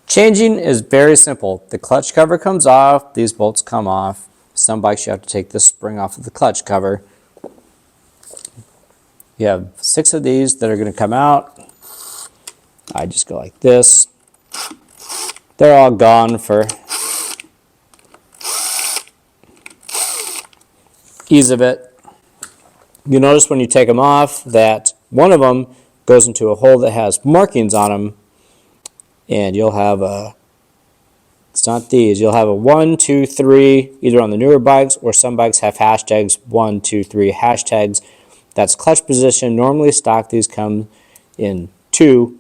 Changing is very simple. The clutch cover comes off, these bolts come off. Some bikes you have to take the spring off of the clutch cover. You have 6 of these that are going to come out. I just go like this. They're all gone for ease of it. You notice when you take them off that one of them goes into a hole that has markings on them, and you'll have a, it's not these, you'll have a 1, 2, 3 either on the newer bikes, or some bikes have hashtags 1, 2, 3 hashtags. That's clutch position. Normally stock these come in 2.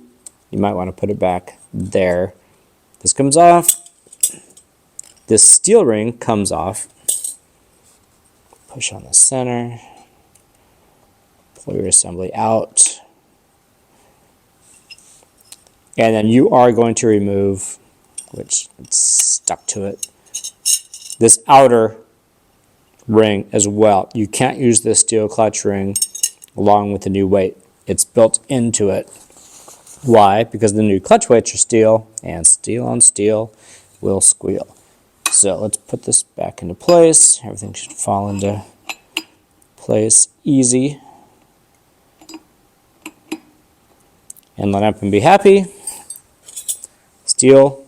You might want to put it back there. This comes off. This steel ring comes off. Push on the center. Pull your assembly out. And then you are going to remove, which it's stuck to it, this outer ring as well. You can't use this steel clutch ring along with the new weight. It's built into it. Why? Because the new clutch weights are steel, and steel on steel will squeal. So let's put this back into place. Everything should fall into place easy. And line up and be happy. Steel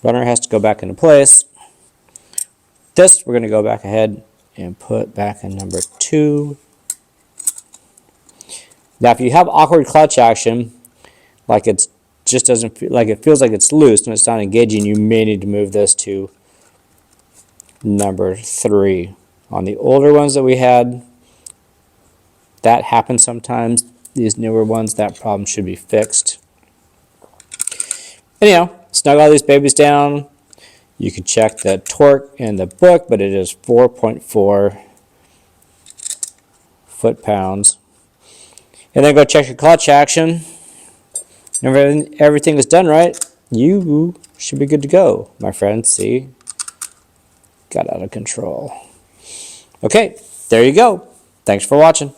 runner has to go back into place. This we're going to go back ahead and put back in number 2. Now, if you have awkward clutch action, like it just doesn't feel like, it feels like it's loose and it's not engaging, you may need to move this to number 3. On the older ones that we had, that happens sometimes. These newer ones, that problem should be fixed. Anyhow, snug all these babies down. You can check the torque in the book, but it is 4.4 foot-pounds. And then go check your clutch action. Everything is done right, you should be good to go, my friend. See? Got out of control. Okay, there you go. Thanks for watching.